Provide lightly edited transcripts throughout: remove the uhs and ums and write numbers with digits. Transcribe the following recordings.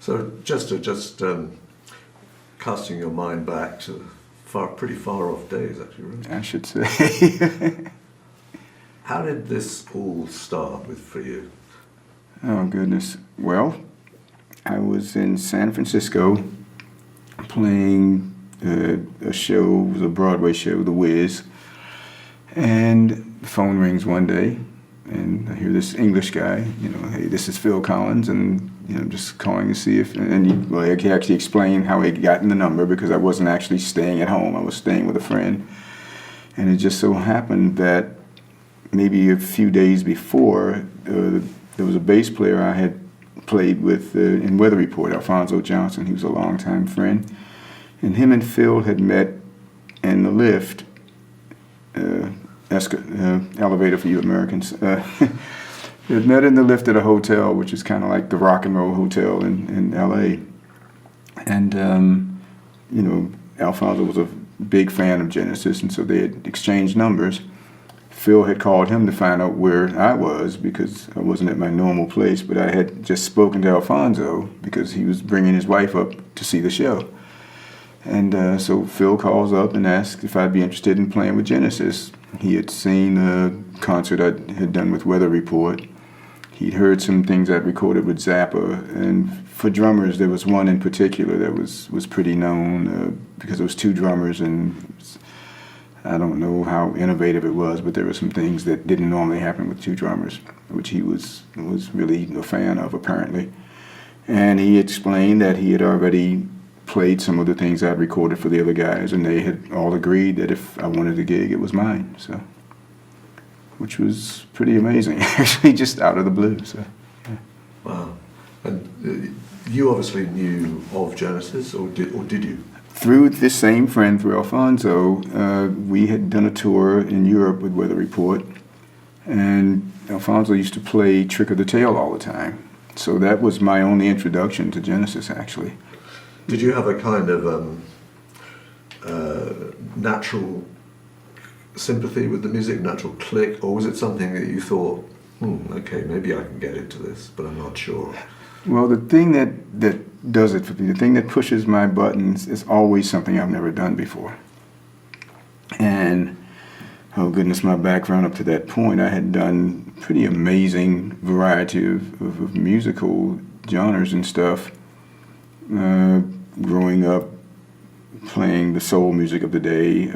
So just casting your mind back to pretty far off days, actually, right? I should say. How did this all start for you? Oh, goodness. Well, I was in San Francisco playing a show, it was a Broadway show, The Wiz, and the phone rings one day, and I hear this English guy, you know, hey, this is Phil Collins, and you know, I'm just calling to see if, and he actually explained how he had gotten the number, because I wasn't actually staying at home, I was staying with a friend, and it just so happened that maybe a few days before, there was a bass player I had played with in Weather Report, Alfonso Johnson. He was a longtime friend. And him and Phil had met in the lift, elevator for you Americans. They had met in the lift at a hotel, which is kind of like the Rock and Roll Hotel in L.A. And, you know, Alfonso was a big fan of Genesis, and so they had exchanged numbers. Phil had called him to find out where I was, because I wasn't at my normal place, but I had just spoken to Alfonso because he was bringing his wife up to see the show. And so Phil calls up and asks if I'd be interested in playing with Genesis. He had seen a concert I had done with Weather Report. He'd heard some things I'd recorded with ZAPPA, and for drummers there was one in particular that was pretty known because there was two drummers, and I don't know how innovative it was, but there were some things that didn't normally happen with two drummers, which he was really a fan of, apparently. And he explained that he had already played some of the things I'd recorded for the other guys, and they had all agreed that if I wanted a gig, it was mine. So, which was pretty amazing, actually, just out of the blue. So, yeah. Wow. And you obviously knew of Genesis, or did you? Through this same friend, through Alfonso, we had done a tour in Europe with Weather Report, and Alfonso used to play Trick of the Tail all the time. So that was my only introduction to Genesis, actually. Did you have a kind of natural sympathy with the music, natural click, or was it something that you thought, okay, maybe I can get into this, but I'm not sure? Well, the thing that does it for me, the thing that pushes my buttons, is always something I've never done before. And, oh goodness, my background up to that point, I had done pretty amazing variety of musical genres and stuff. Growing up, playing the soul music of the day,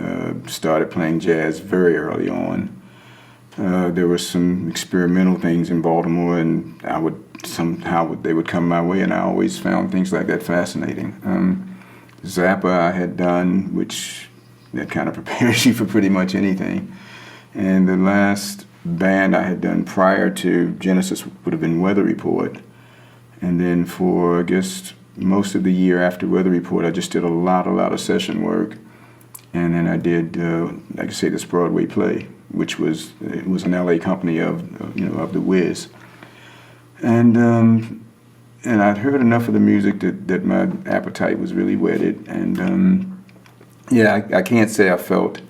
started playing jazz very early on. There were some experimental things in Baltimore, and they would come my way, and I always found things like that fascinating. ZAPPA I had done, which that kind of prepares you for pretty much anything. And the last band I had done prior to Genesis would have been Weather Report. And then for, I guess, most of the year after Weather Report, I just did a lot of session work. And then I did, like I say, this Broadway play, which was an LA company of The Wiz. And I'd heard enough of the music that my appetite was really whetted. And yeah, I can't say I felt,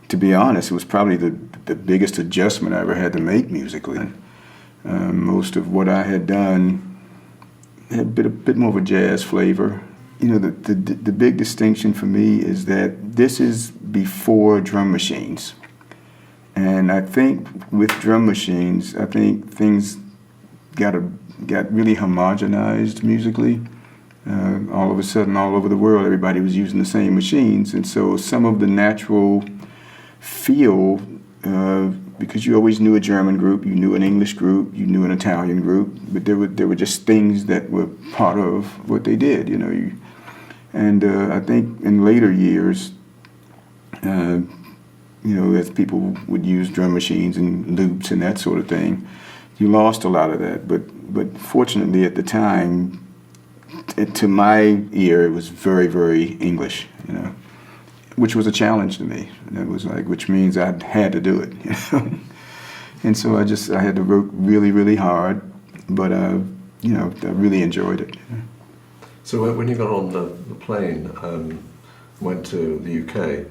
to be honest, it was probably the biggest adjustment I ever had to make musically. Most of what I had done had a bit more of a jazz flavor. You know, the big distinction for me is that this is before drum machines. And I think with drum machines, I think things got really homogenized musically. All of a sudden, all over the world, everybody was using the same machines. And so some of the natural feel, because you always knew a German group, you knew an English group, you knew an Italian group, but there were just things that were part of what they did, you know. And I think in later years, you know, as people would use drum machines and loops and that sort of thing, you lost a lot of that. But fortunately at the time, to my ear, it was very, very English, you know, which was a challenge to me. It was like, which means I had to do it, you know. And so I had to work really, really hard, but you know, I really enjoyed it. So when you got on the plane, went to the UK,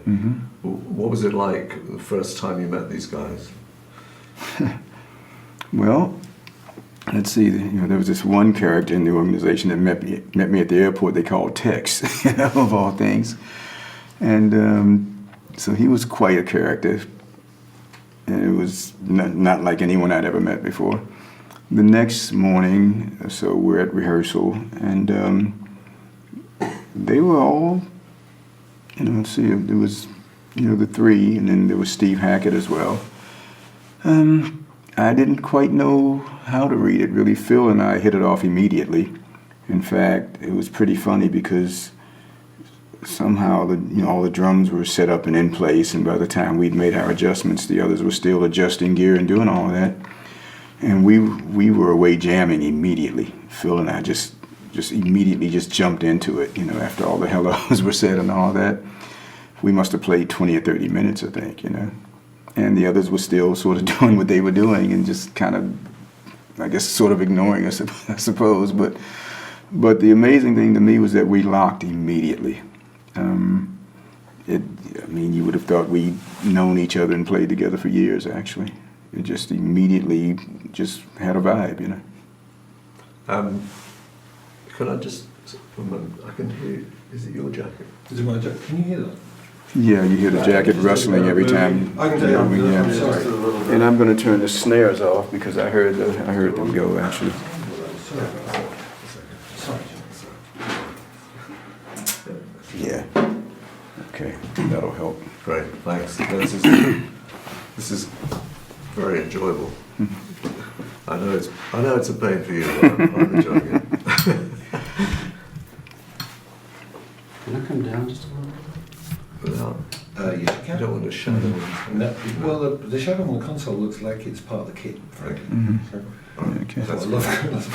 what was it like the first time you met these guys? Well, let's see, there was this one character in the organization that met me at the airport. They called Tex, of all things, and so he was quite a character, and it was not like anyone I'd ever met before. The next morning, so we're at rehearsal, and they were all, let's see, there was, the three, and then there was Steve Hackett as well. I didn't quite know how to read it, really. Phil and I hit it off immediately. In fact, it was pretty funny because somehow all the drums were set up and in place, and by the time we'd made our adjustments, the others were still adjusting gear and doing all of that. And we were away jamming immediately. Phil and I just immediately jumped into it, after all the hellos were said and all that. We must have played 20 or 30 minutes, I think, And the others were still sort of doing what they were doing and just kind of, I guess, sort of ignoring us, I suppose. But the amazing thing to me was that we locked immediately. You would have thought we'd known each other and played together for years, actually. It just immediately just had a vibe, Can I just, I can hear, is it your jacket? Is it my jacket? Can you hear that? Yeah, you hear the jacket rustling every time. I can tell you, I'm sorry. And I'm going to turn the snares off because I heard them go, actually. Sorry. Yeah. Okay, that'll help. Great, thanks. This is very enjoyable. I know it's a pain for you, but I'm enjoying it. Can I come down just a little bit? Without, Yes, you you can. don't want to shadow. No, well, the shadow on the console looks like it's part of the kit, frankly. Mhm. So, Okay. that's what I love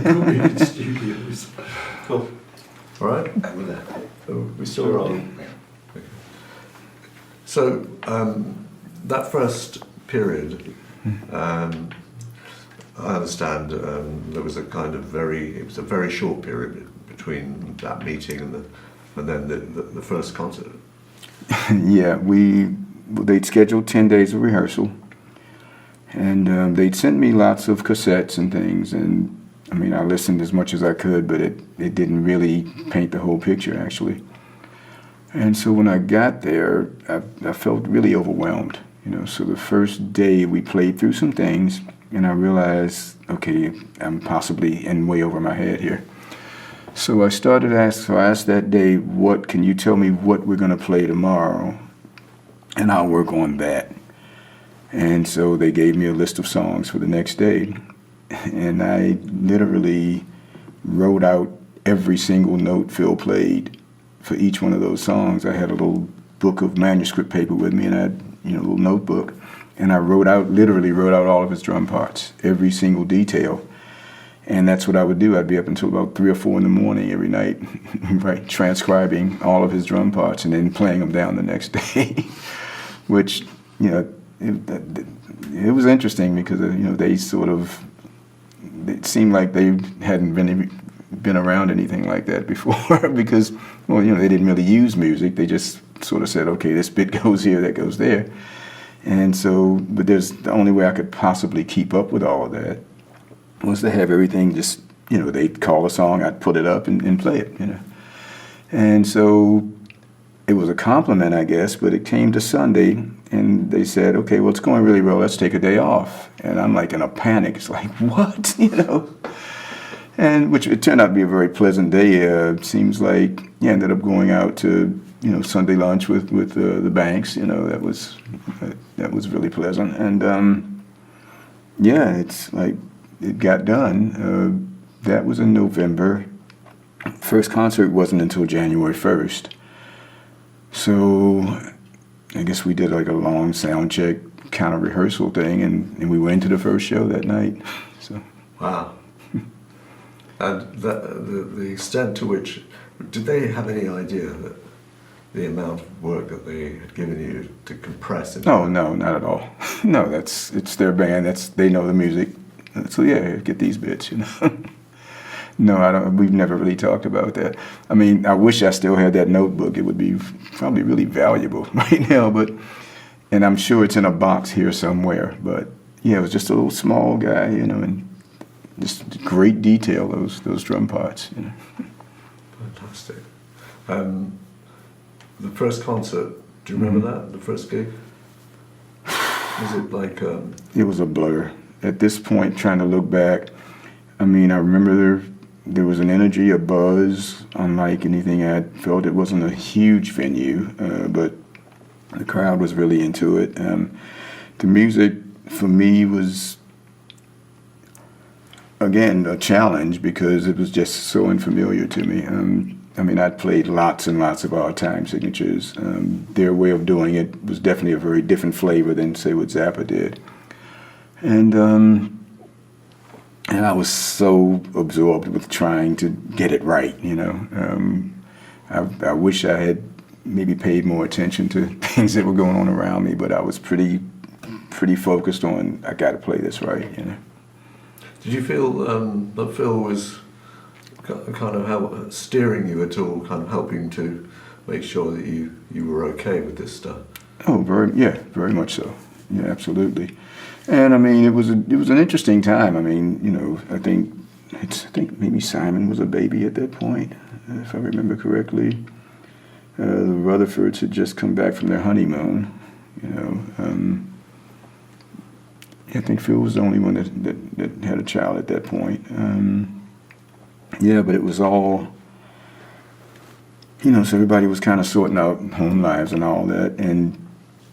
cool in studios. Cool. All right. And with that. We still rolling. So that first period, I understand there was a kind of it was a very short period between that meeting and then the first concert. Yeah, they'd scheduled 10 days of rehearsal, and they'd sent me lots of cassettes and things, and I listened as much as I could, but it didn't really paint the whole picture, actually. And so when I got there, I felt really overwhelmed, So the first day we played through some things, and I realized, okay, I'm possibly in way over my head here. So I asked that day, can you tell me what we're going to play tomorrow? And I'll work on that. And so they gave me a list of songs for the next day. And I literally wrote out every single note Phil played for each one of those songs. I had a little book of manuscript paper with me, and I had, a little notebook. And I literally wrote out all of his drum parts, every single detail. And that's what I would do. I'd be up until about 3 or 4 in the morning every night, right, transcribing all of his drum parts and then playing them down the next day, which, it was interesting because, it seemed like they hadn't been around anything like that before because, they didn't really use music. They just sort of said, okay, this bit goes here, that goes there. And so, but the only way I could possibly keep up with all of that was to have everything just, they'd call a song, I'd put it up and play it, And so it was a compliment, I guess, but it came to Sunday and they said, okay, well, it's going really well, let's take a day off. And I'm like in a panic. It's like, what, And which it turned out to be a very pleasant day. It seems like, ended up going out to, Sunday lunch with the Banks, that was really pleasant. And it's like, it got done. That was in November. First concert wasn't until January 1st. So I guess we did like a long sound check kind of rehearsal thing, and we went to the first show that night. So. Wow. And the extent to which, did they have any idea that the amount of work that they had given you to compress it? Oh, no, not at all. No, it's their band. They know the music. So yeah, get these bits, No, we've never really talked about that. I wish I still had that notebook. It would be probably really valuable right now, and I'm sure it's in a box here somewhere. But yeah, it was just a little small guy, and just great detail, those drum parts. You know. Fantastic. The first concert, do you remember that? The first gig? Was it like? It was a blur. At this point, trying to look back, I mean, I remember there was an energy, a buzz, unlike anything I'd felt. It wasn't a huge venue, but the crowd was really into it. The music, for me, was, again, a challenge because it was just so unfamiliar to me. I mean, I'd played lots and lots of odd-time signatures. Their way of doing it was definitely a very different flavor than, say, what ZAPPA did. And I was so absorbed with trying to get it right, you know. I wish I had maybe paid more attention to things that were going on around me, but I was pretty focused on, I got to play this right, you know. Did you feel that Phil was kind of steering you at all, kind of helping to make sure that you were okay with this stuff? Oh, very much so. Yeah, absolutely. And I mean, it was an interesting time. I mean, you know, I think maybe Simon was a baby at that point, if I remember correctly. The Rutherfords had just come back from their honeymoon, you know. I think Phil was the only one that had a child at that point. Yeah, but it was all, you know, so everybody was kind of sorting out home lives and all that. And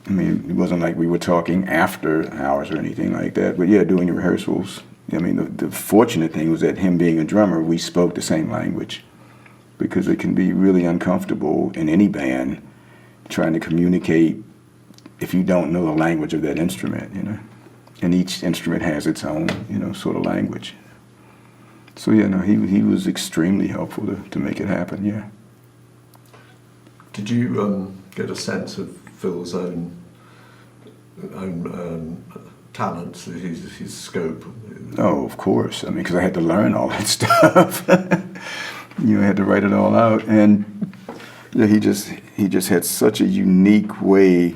I mean, it wasn't like we were talking after hours or anything like that. But yeah, doing the rehearsals, I mean, the fortunate thing was that him being a drummer, we spoke the same language, because it can be really uncomfortable in any band trying to communicate if you don't know the language of that instrument, you know. And each instrument has its own, you know, sort of language. So yeah, no, he was extremely helpful to make it happen, yeah. Did you get a sense of Phil's own talents, his scope? Oh, of course. I mean, because I had to learn all that stuff. You know, I had to write it all out, and yeah, he just had such a unique way.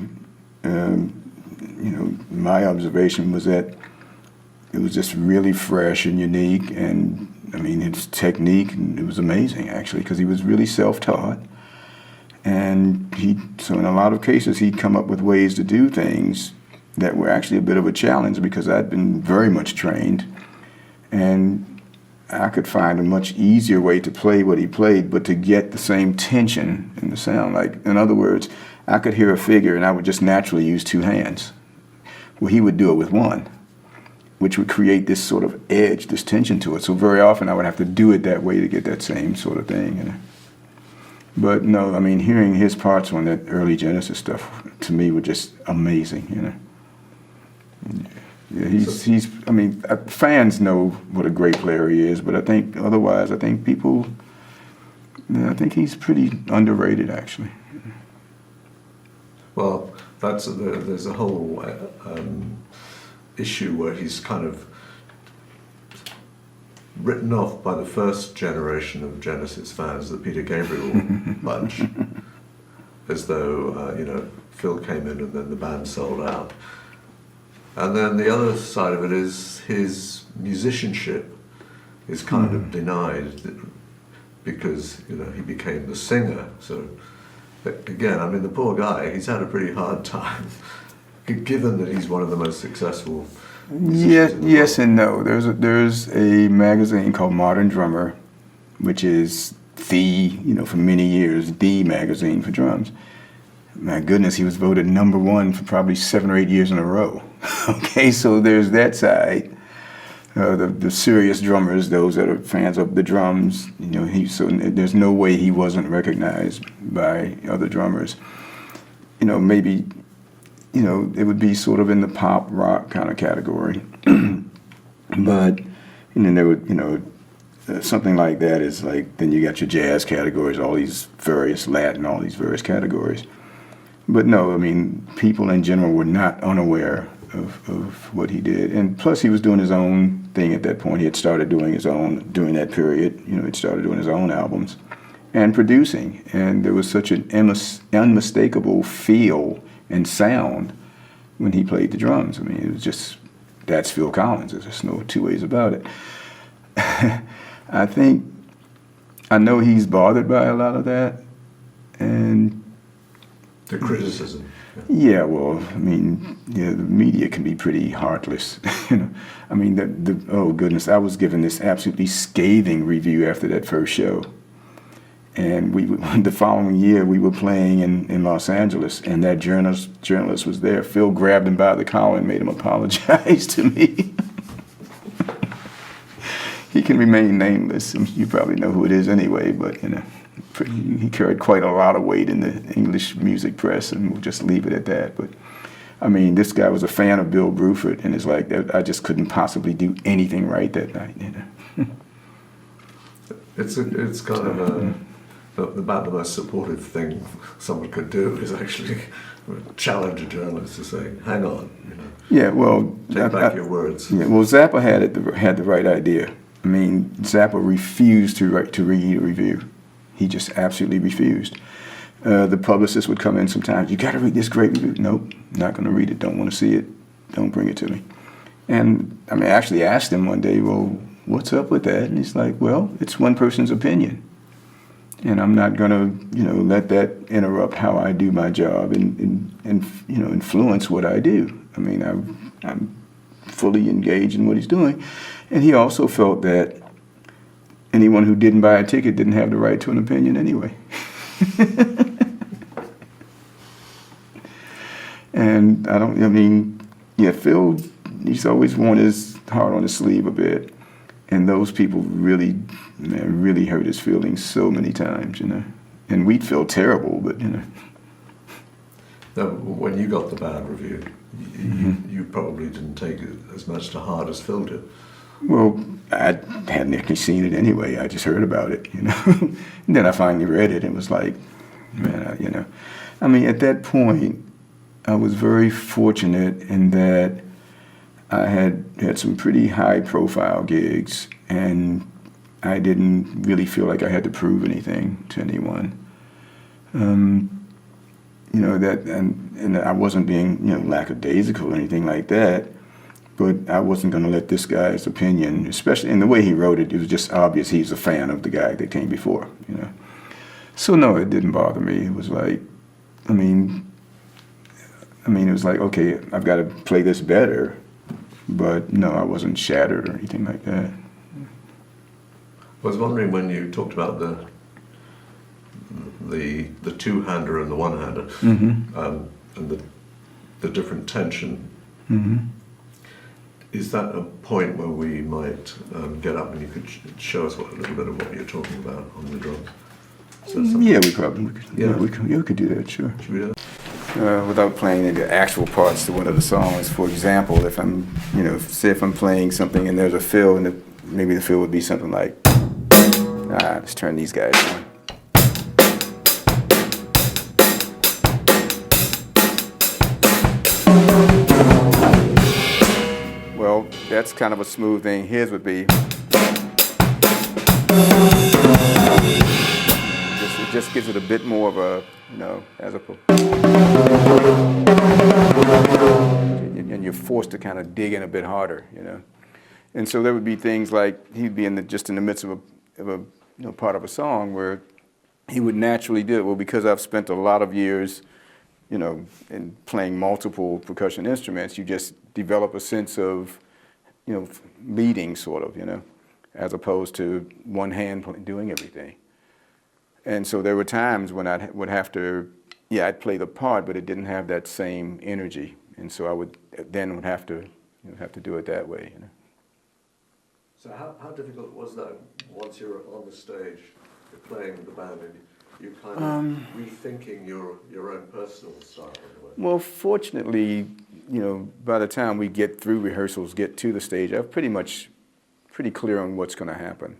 You know, my observation was that it was just really fresh and unique, and I mean, his technique, it was amazing actually, because he was really self-taught, and so in a lot of cases he'd come up with ways to do things that were actually a bit of a challenge, because I'd been very much trained, and I could find a much easier way to play what he played, but to get the same tension in the sound. Like, in other words, I could hear a figure and I would just naturally use two hands. Well, he would do it with one, which would create this sort of edge, this tension to it. So very often I would have to do it that way to get that same sort of thing. You know? But no, I mean, hearing his parts on that early Genesis stuff, to me, were just amazing, you know. Yeah, he's. I mean, fans know what a great player he is, but I think otherwise, I think people, I think he's pretty underrated, actually. Well, there's a whole issue where he's kind of written off by the first generation of Genesis fans, the Peter Gabriel bunch, as though you know, Phil came in and then the band sold out. And then the other side of it is his musicianship is kind of denied, because you know, he became the singer. So again, I mean, the poor guy, he's had a pretty hard time, given that he's one of the most successful. Yes and no. There's a magazine called Modern Drummer, which is you know, for many years, the magazine for drums. My goodness, he was voted #1 for probably 7 or 8 years in a row. Okay, so there's that side. The serious drummers, those that are fans of the drums, you know, so there's no way he wasn't recognized by other drummers. You know, maybe, you know, it would be sort of in the pop rock kind of category. But, and then there would, you know, something like that is like, then you got your jazz categories, all these various Latin, all these various categories. But no, I mean, people in general were not unaware of what he did. And plus he was doing his own thing at that point. He had started doing his own, during that period, you know, he'd started doing his own albums and producing. And there was such an unmistakable feel and sound when he played the drums. I mean, it was just, that's Phil Collins. There's just no two ways about it. I think, I know he's bothered by a lot of that, and The criticism. yeah, well, I mean, yeah, the media can be pretty heartless. You know, I mean, oh goodness, I was given this absolutely scathing review after that first show, and the following year we were playing in Los Angeles, and that journalist was there. Phil grabbed him by the collar and made him apologize to me. He can remain nameless. You probably know who it is anyway, but you know, he carried quite a lot of weight in the English music press, and we'll just leave it at that. But I mean, this guy was a fan of Bill Bruford, and it's like I just couldn't possibly do anything right that night. You know? It's kind of about the most supportive thing someone could do is actually challenge a journalist to say, "Hang on, you know, Yeah, well, take back your words." Yeah, well, ZAPPA had the right idea. I mean, ZAPPA refused to read a review. He just absolutely refused. The publicist would come in sometimes. You got to read this great review. Nope, not going to read it. Don't want to see it. Don't bring it to me. And I mean, I actually asked him one day, "Well, what's up with that?" And he's like, "Well, it's one person's opinion, and I'm not going to, you know, let that interrupt how I do my job and you know, influence what I do. I mean, I'm fully engaged in what he's doing." And he also felt that anyone who didn't buy a ticket didn't have the right to an opinion anyway. And I mean, yeah, Phil, he's always worn his heart on his sleeve a bit. And those people really hurt his feelings so many times, you know. And we'd feel terrible, but, you know. Now, when you got the bad review, you probably didn't take it as much to heart as Phil did. Well, I hadn't actually seen it anyway. I just heard about it, you know. And then I finally read it and was like, man, you know. I mean, at that point, I was very fortunate in that I had some pretty high-profile gigs, and I didn't really feel like I had to prove anything to anyone. You know, that, and I wasn't being, you know, lackadaisical or anything like that. But I wasn't going to let this guy's opinion, especially in the way he wrote it, it was just obvious he's a fan of the guy that came before, you know. So no, it didn't bother me. It was like, I mean, it was like, okay, I've got to play this better. But no, I wasn't shattered or anything like that. I was wondering when you talked about the two-hander and the one-hander, and the different tension. Is that a point where we might get up and you could show us a little bit of what you're talking about on the drums? Yeah, we could do that, sure. Should we do that? Without playing any actual parts to one of the songs, for example, if I'm, you know, say if I'm playing something and there's a fill, and maybe the fill would be something like, let's turn these guys on. Well, that's kind of a smooth thing. His would be. It just gives it a bit more of a, you know, as opposed. And you're forced to kind of dig in a bit harder, you know. And so there would be things like he'd be just in the midst of a you know, part of a song where he would naturally do it. Well, because I've spent a lot of years, you know, in playing multiple percussion instruments, you just develop a sense of, you know, leading sort of, you know, as opposed to one hand doing everything. And so there were times when I would have to, yeah, I'd play the part, but it didn't have that same energy, and so I would have to, you know, have to do it that way, you know. So how difficult was that once you're on the stage, you're playing with the band, and you're kind of rethinking your own personal style in a way? Well, fortunately, you know, by the time we get through rehearsals, get to the stage, I'm pretty clear on what's going to happen.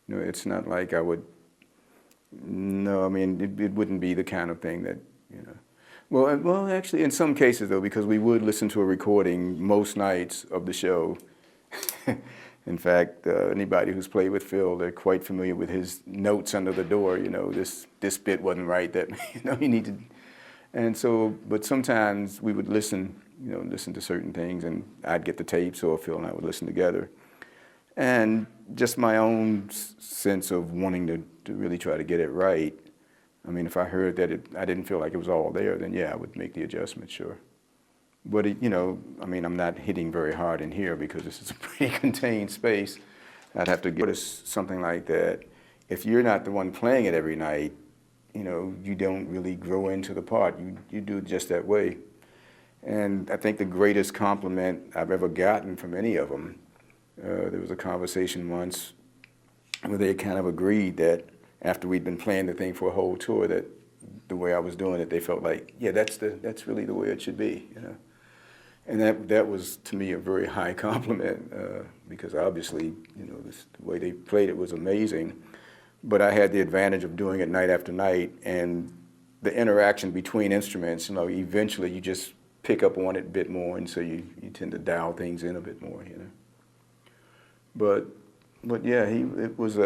You know, it's not like I would. No, I mean, it wouldn't be the kind of thing that, you know. Well, actually, in some cases, though, because we would listen to a recording most nights of the show. In fact, anybody who's played with Phil, they're quite familiar with his notes under the door, you know, this bit wasn't right, that, you know, you need to. And so, but sometimes we would listen to certain things, and I'd get the tapes, or Phil and I would listen together. And just my own sense of wanting to really try to get it right. I mean, if I heard that I didn't feel like it was all there, then yeah, I would make the adjustment, sure. But, you know, I mean, I'm not hitting very hard in here because this is a pretty contained space. I'd have to notice something like that. If you're not the one playing it every night, you know, you don't really grow into the part. You do it just that way. And I think the greatest compliment I've ever gotten from any of them, there was a conversation once where they kind of agreed that after we'd been playing the thing for a whole tour, that the way I was doing it, they felt like, yeah, that's really the way it should be, you know. And that was, to me, a very high compliment because obviously, you know, the way they played it was amazing. But I had the advantage of doing it night after night, and the interaction between instruments, you know, eventually you just pick up on it a bit more, and so you tend to dial things in a bit more, you know. But yeah, it was,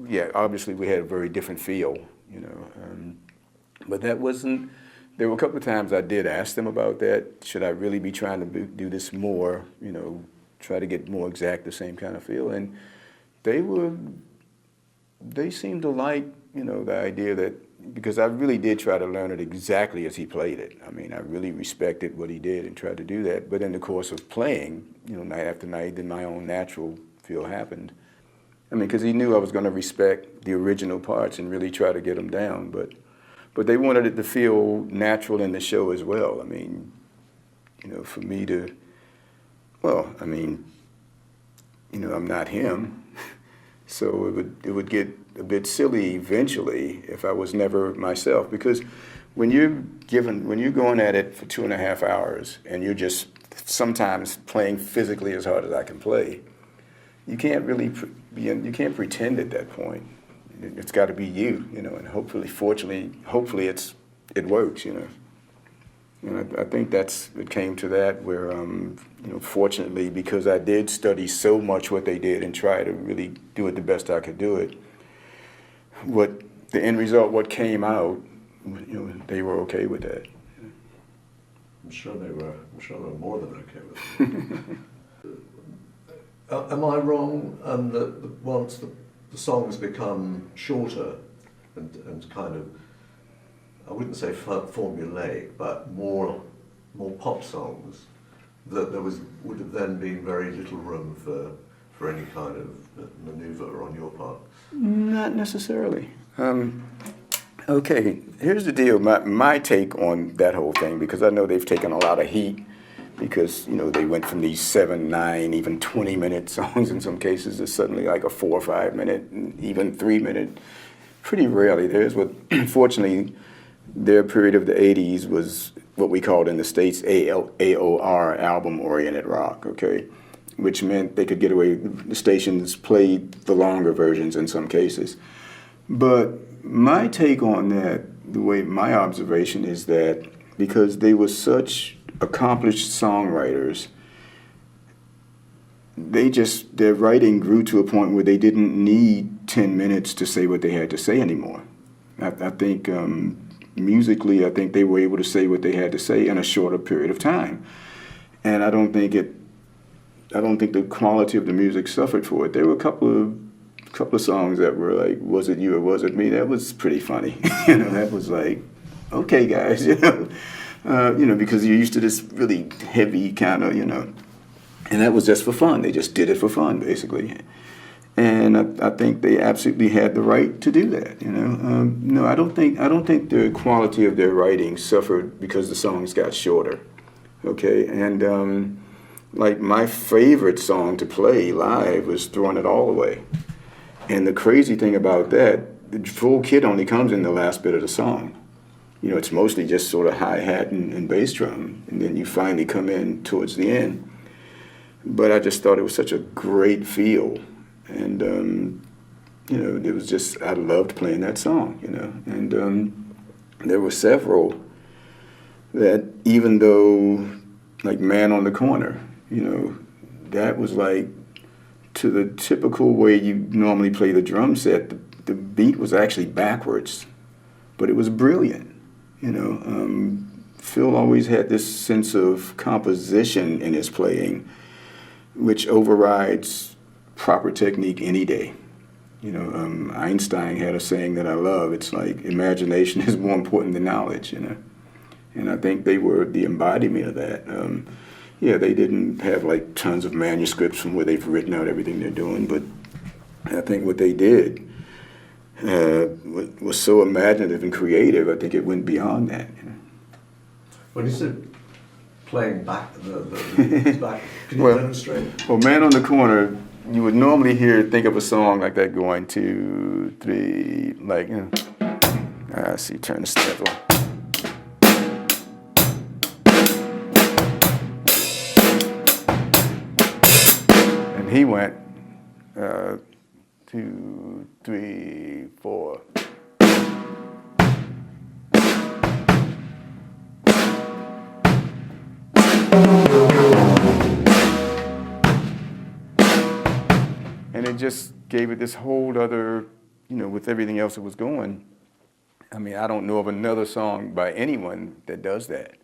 yeah, obviously we had a very different feel, you know. But that wasn't, there were a couple of times I did ask them about that. Should I really be trying to do this more, you know, try to get more exact, the same kind of feel? And they seemed to like, you know, the idea that, because I really did try to learn it exactly as he played it. I mean, I really respected what he did and tried to do that. But in the course of playing, you know, night after night, then my own natural feel happened. I mean, because he knew I was going to respect the original parts and really try to get them down. But they wanted it to feel natural in the show as well. I mean, you know, for me to, well, I mean, you know, I'm not him. So it would get a bit silly eventually if I was never myself, because when you're going at it for 2.5 hours and you're just sometimes playing physically as hard as I can play, you can't really you can't pretend at that point. It's got to be you, you know, and hopefully it works, you know. And I think it came to that where, you know, fortunately, because I did study so much what they did and try to really do it the best I could do it, the end result, what came out, you know, they were okay with that. I'm sure they were more than okay with it. Am I wrong that once the songs become shorter and kind of, I wouldn't say formulaic, but more pop songs, that there would have then been very little room for any kind of maneuver on your part? Not necessarily. Okay, here's the deal. My take on that whole thing, because I know they've taken a lot of heat, because, you know, they went from these 7, 9, even 20-minute songs in some cases to suddenly like a 4 or 5 minute, and even 3-minute. Pretty rarely. There's what, unfortunately, their period of the 80s was what we called in the States AOR, album-oriented rock, okay? Which meant they could get away, the stations played the longer versions in some cases. But my take on that, the way my observation is that because they were such accomplished songwriters, their writing grew to a point where they didn't need 10 minutes to say what they had to say anymore. I think musically, I think they were able to say what they had to say in a shorter period of time. And I don't think the quality of the music suffered for it. There were a couple of songs that were like, "Was it you or was it me?" That was pretty funny. You know, that was like, okay, guys, you know. You know, because you're used to this really heavy kind of, you know, and that was just for fun. They just did it for fun, basically. And I think they absolutely had the right to do that, you know. No, I don't think the quality of their writing suffered because the songs got shorter, okay? And like my favorite song to play live was "Throwing It All Away." And the crazy thing about that, the full kit only comes in the last bit of the song. You know, it's mostly just sort of hi-hat and bass drum, and then you finally come in towards the end. But I just thought it was such a great feel, and you know, it was just, I loved playing that song, you know. And there were several that, even though, like "Man on the Corner," you know, that was like, to the typical way you normally play the drum set, the beat was actually backwards, but it was brilliant. You know, Phil always had this sense of composition in his playing, which overrides proper technique any day. You know, Einstein had a saying that I love. It's like imagination is more important than knowledge, you know. And I think they were the embodiment of that. Yeah, they didn't have like tons of manuscripts from where they've written out everything they're doing, but I think what they did was so imaginative and creative. I think it went beyond that. You know? When you said playing back the back, can you Well- demonstrate? Well, Man on the Corner, you would normally think of a song like that going 2, 3, like, you know. See, turn the step on. And he went 2, 3, 4. And it just gave it this whole other, you know, with everything else that was going. I mean, I don't know of another song by anyone that does that,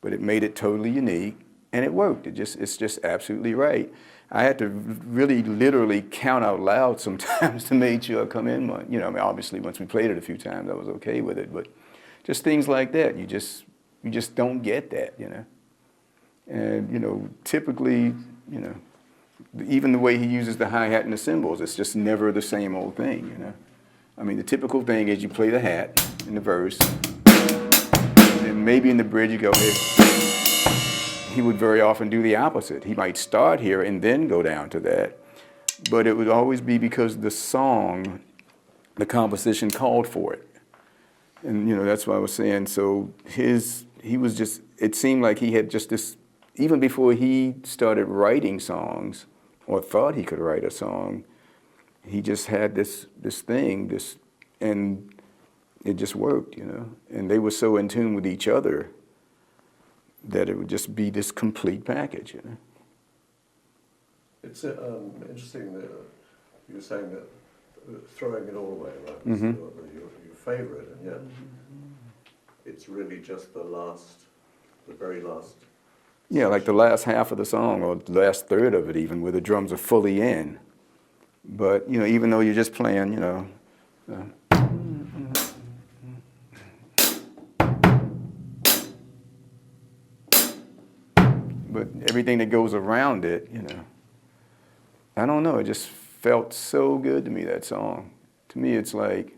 but it made it totally unique, and it worked. It's just absolutely right. I had to really literally count out loud sometimes to make sure I come in one. You know, I mean, obviously once we played it a few times, I was okay with it, but just things like that, you just don't get that, you know. And, you know, typically, you know, even the way he uses the hi-hat and the cymbals, it's just never the same old thing, you know. I mean, the typical thing is you play the hat in the verse, and then maybe in the bridge you go, he would very often do the opposite. He might start here and then go down to that, but it would always be because the song, the composition called for it. And, you know, that's what I was saying. So he was just, it seemed like he had just this, even before he started writing songs or thought he could write a song, he just had this thing, and it just worked, you know. And they were so in tune with each other that it would just be this complete package, you know. It's interesting that you were saying that throwing it all away, right? Mm-hmm. Your favourite, and yet it's really just the very last. Yeah, like the last half of the song, or the last third of it even, where the drums are fully in. But, you know, even though you're just playing, you know, but everything that goes around it, you know, I don't know, it just felt so good to me, that song. To me, it's like,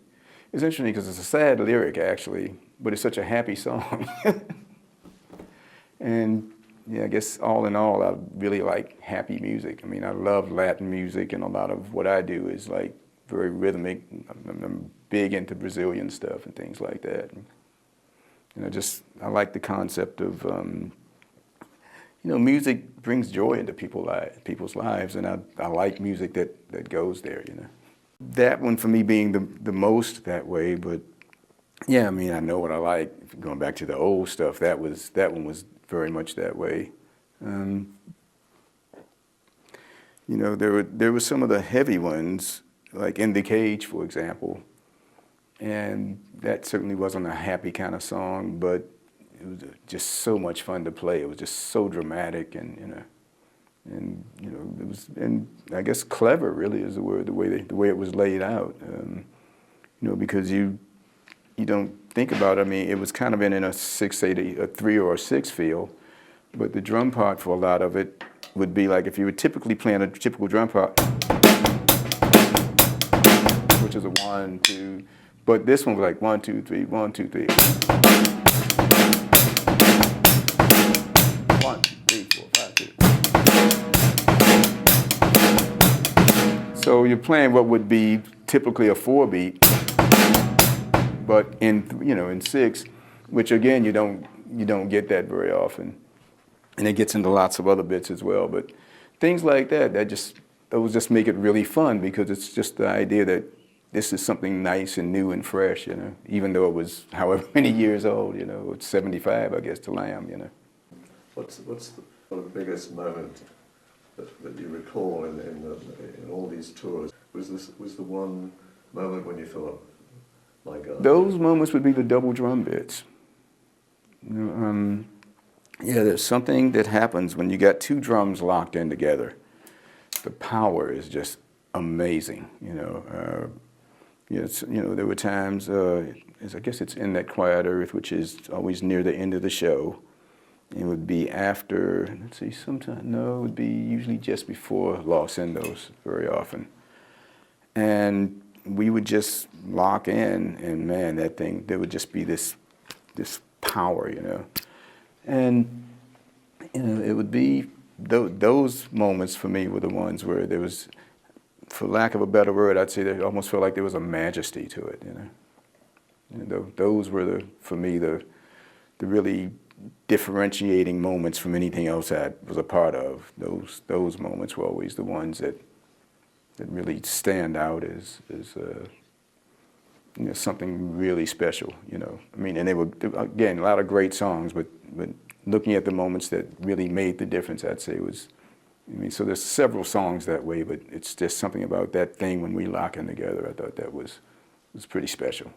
it's interesting because it's a sad lyric, actually, but it's such a happy song. And yeah, I guess all in all, I really like happy music. I mean, I love Latin music, and a lot of what I do is like very rhythmic. I'm big into Brazilian stuff and things like that. And I like the concept of, you know, music brings joy into people's lives, and I like music that goes there, you know. That one for me being the most that way, but yeah, I mean, I know what I like. Going back to the old stuff, that one was very much that way. You know, there were some of the heavy ones, like In the Cage, for example, and that certainly wasn't a happy kind of song, but it was just so much fun to play. It was just so dramatic, and you know, it was, and I guess clever really is the word, the way it was laid out. You know, because you don't think about it. I mean, it was kind of in a 6/8, a 3 or a 6 feel, but the drum part for a lot of it would be like if you were typically playing a typical drum part, which is a 1, 2, but this one was like 1, 2, 3, 1, 2, 3. 1, 2, 3, 4, 5, 6. So you're playing what would be typically a 4 beat, but in 6, which again you don't get that very often, and it gets into lots of other bits as well. But things like that those just make it really fun, because it's just the idea that this is something nice and new and fresh, you know. Even though it was however many years old, you know, it's 75, I guess, to Lamb, you know. What's the biggest moment that you recall in all these tours? Was the one moment when you thought, my God? Those moments would be the double drum bits. You know, yeah, there's something that happens when you got 2 drums locked in together. the power is just amazing. There were times, I guess it's in that quiet earth, which is always near the end of the show. It would be after, let's see, sometime, no, it would be usually just before Los Endos very often. And we would just lock in, and man, that thing, there would just be this power, And, it would be, those moments for me were the ones where there was, for lack of a better word, I'd say that it almost felt like there was a majesty to it, Those were, for me, the really differentiating moments from anything else I was a part of. Those moments were always the ones that really stand out as something really special. And they were, again, a lot of great songs, but looking at the moments that really made the difference, I'd say was, so there's several songs that way, but it's just something about that thing when we lock in together. I thought that was pretty special.